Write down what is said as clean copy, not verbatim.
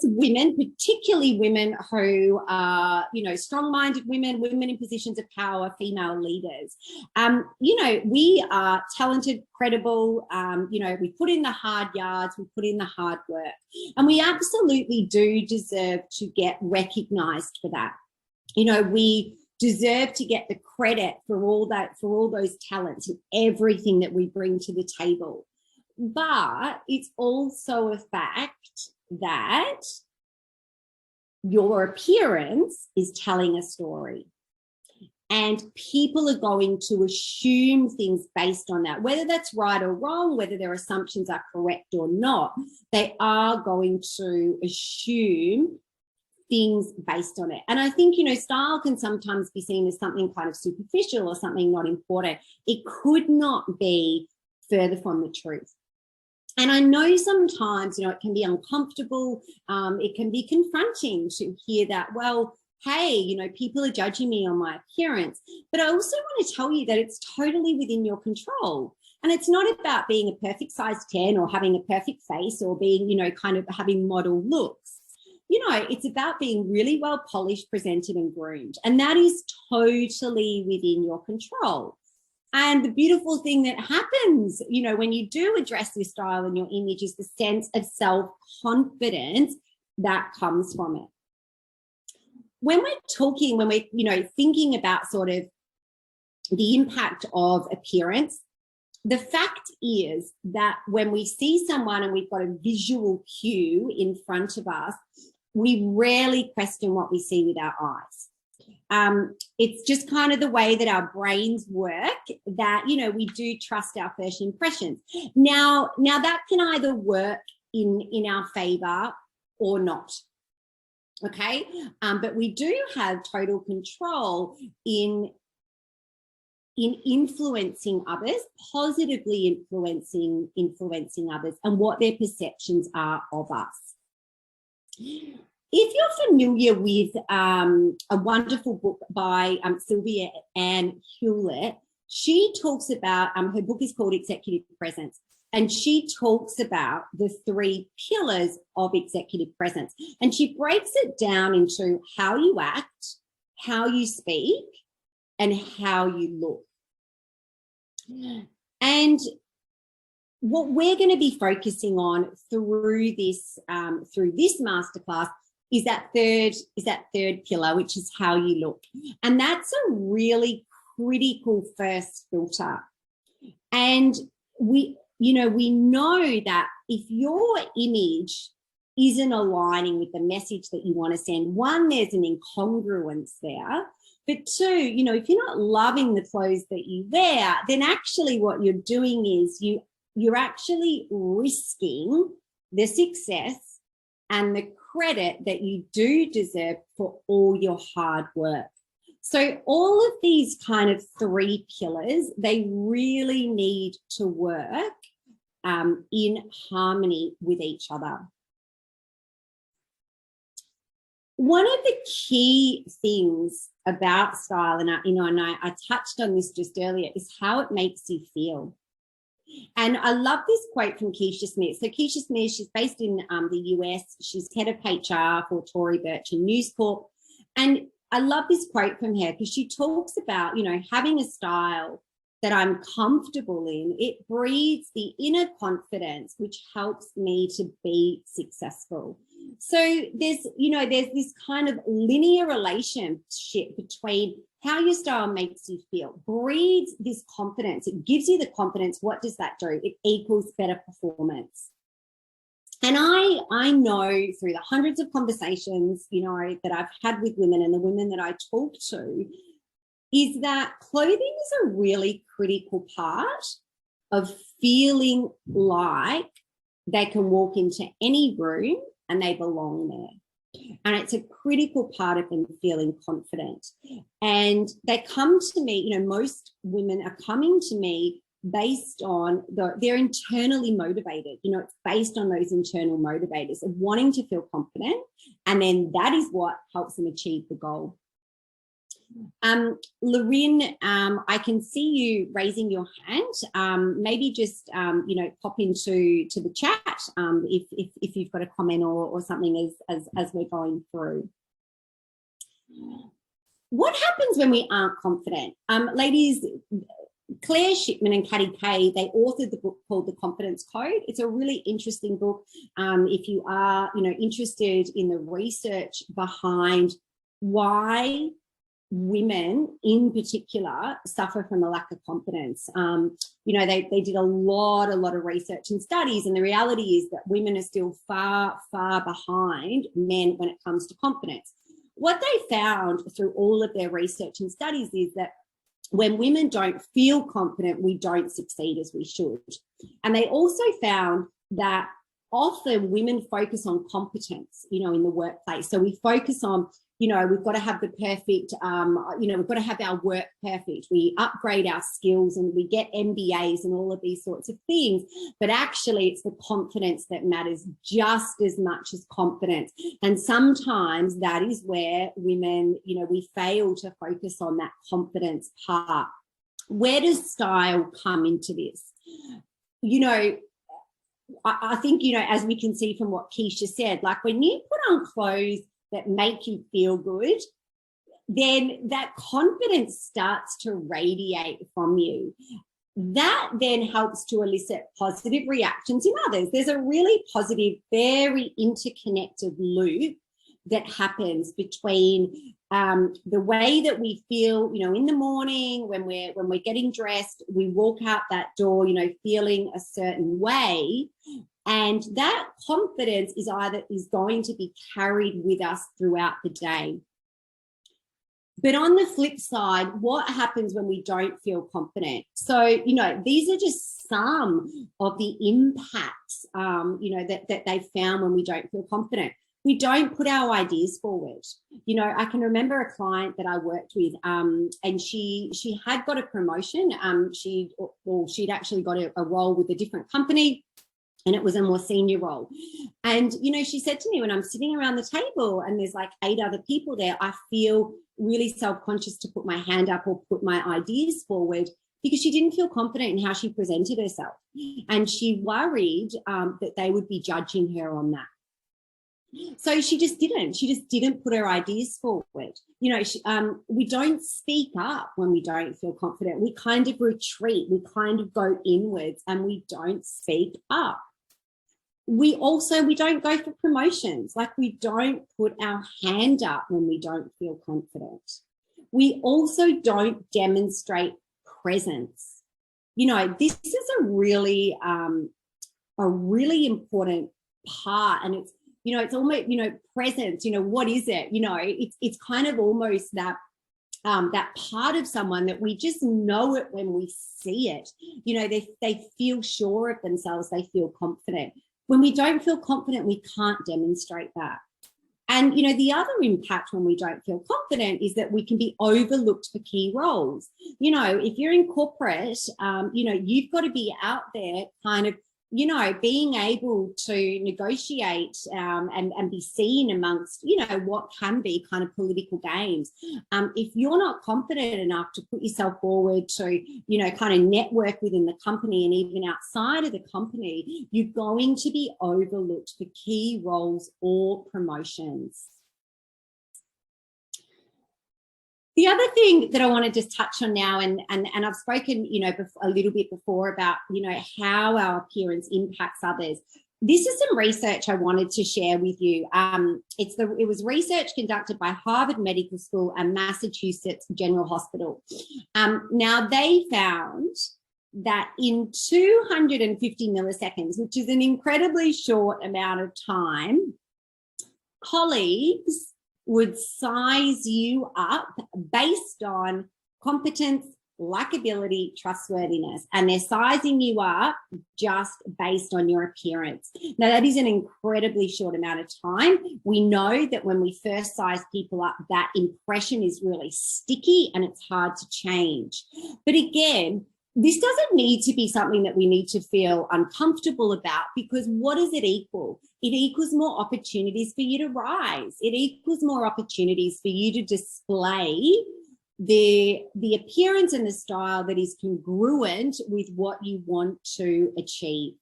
women, particularly women who are, you know, strong-minded women, women in positions of power, female leaders, you know, we are talented, credible, you know, we put in the hard yards, we put in the hard work, and we absolutely do deserve to get recognised for that. You know, we deserve to get the credit for all that, for all those talents and everything that we bring to the table. But it's also a fact that your appearance is telling a story. And people are going to assume things based on that, whether that's right or wrong, whether their assumptions are correct or not. They are going to assume things based on it. And I think, you know, style can sometimes be seen as something kind of superficial or something not important. It could not be further from the truth. And I know sometimes, you know, it can be uncomfortable. It can be confronting to hear that, well, hey, you know, people are judging me on my appearance. But I also want to tell you that it's totally within your control. And it's not about being a perfect size 10 or having a perfect face or being, you know, kind of having model looks. You know, it's about being really well polished, presented and groomed. And that is totally within your control. And the beautiful thing that happens, you know, when you do address your style and your image is the sense of self-confidence that comes from it. When we're talking, when we're, you know, thinking about sort of the impact of appearance, the fact is that when we see someone and we've got a visual cue in front of us, we rarely question what we see with our eyes. It's just kind of the way that our brains work that, you know, we do trust our first impressions. Now that can either work in our favor or not. Okay. But we do have total control in influencing others, positively influencing others and what their perceptions are of us. If you're familiar with a wonderful book by Sylvia Ann Hewlett, she talks about, her book is called Executive Presence, and she talks about the 3 pillars of executive presence. And she breaks it down into how you act, how you speak, and how you look. And what we're going to be focusing on through this masterclass is that third pillar, which is how you look. And that's a really critical first filter. And we know that if your image isn't aligning with the message that you want to send, one, there's an incongruence there. But 2, you know, if you're not loving the clothes that you wear, then actually what you're doing is you're actually risking the success and the credit that you do deserve for all your hard work. So all of these kind of 3 pillars, they really need to work in harmony with each other. One of the key things about style, and I touched on this just earlier, is how it makes you feel. And I love this quote from Keisha Smith. So Keisha Smith, she's based in the US. She's head of HR for Tory Burch and News Corp. And I love this quote from her because she talks about, you know, having a style that I'm comfortable in. It breeds the inner confidence, which helps me to be successful. So there's this kind of linear relationship between how your style makes you feel, breeds this confidence. It gives you the confidence. What does that do? It equals better performance. And I know through the hundreds of conversations, you know, that I've had with women and the women that I talk to, is that clothing is a really critical part of feeling like they can walk into any room and they belong there. And it's a critical part of them feeling confident. And they come to me, you know, most women are coming to me based on they're internally motivated. You know, it's based on those internal motivators of wanting to feel confident. And then that is what helps them achieve the goal. Lorin, I can see you raising your hand. Maybe just pop into the chat if you've got a comment or something as we're going through. What happens when we aren't confident? Ladies, Claire Shipman and Katty Kay, they authored the book called The Confidence Code. It's a really interesting book if you are, interested in the research behind why women in particular suffer from a lack of confidence. They did a lot of research and studies, and the reality is that women are still far behind men when it comes to confidence. What they found through all of their research and studies is that when women don't feel confident, we don't succeed as we should. And they also found that often women focus on competence, in the workplace. So we focus on, we've got to have the perfect, we've got to have our work perfect. We upgrade our skills and we get MBAs and all of these sorts of things. But actually, it's the confidence that matters just as much as confidence. And sometimes that is where women, we fail to focus on that confidence part. Where does style come into this? I think, as we can see from what Keisha said, like when you put on clothes that make you feel good, then that confidence starts to radiate from you. That then helps to elicit positive reactions in others. There's a really positive, very interconnected loop that happens between the way that we feel, in the morning when we're getting dressed, we walk out that door, feeling a certain way, and that confidence is going to be carried with us throughout the day. But on the flip side, what happens when we don't feel confident? So, these are just some of the impacts, that they found when we don't feel confident. We don't put our ideas forward. I can remember a client that I worked with, and she had got a promotion. She'd actually got a role with a different company, and it was a more senior role. And, she said to me, when I'm sitting around the table and there's like 8 other people there, I feel really self-conscious to put my hand up or put my ideas forward, because she didn't feel confident in how she presented herself. And she worried that they would be judging her on that. So she just didn't put her ideas forward. We don't speak up when we don't feel confident. We kind of retreat, we kind of go inwards, and we don't speak up. We don't go for promotions. Like, we don't put our hand up when we don't feel confident. We also don't demonstrate presence. This is a really important part, and it's almost, presence, what is it? It's kind of almost that part of someone that we just know it when we see it. They feel sure of themselves, they feel confident. When we don't feel confident, we can't demonstrate that. And, the other impact when we don't feel confident is that we can be overlooked for key roles. If you're in corporate, you've got to be out there kind of, being able to negotiate and be seen amongst, what can be kind of political games. If you're not confident enough to put yourself forward to, kind of network within the company and even outside of the company, you're going to be overlooked for key roles or promotions. The other thing that I want to just touch on now, and I've spoken, a little bit before about, how our appearance impacts others. This is some research I wanted to share with you. It was research conducted by Harvard Medical School and Massachusetts General Hospital. Now, they found that in 250 milliseconds, which is an incredibly short amount of time, colleagues would size you up based on competence, likability, trustworthiness, and they're sizing you up just based on your appearance. Now, that is an incredibly short amount of time. We know that when we first size people up, that impression is really sticky and it's hard to change. But again, this doesn't need to be something that we need to feel uncomfortable about, because what does it equal? It equals more opportunities for you to rise. It equals more opportunities for you to display the appearance and the style that is congruent with what you want to achieve.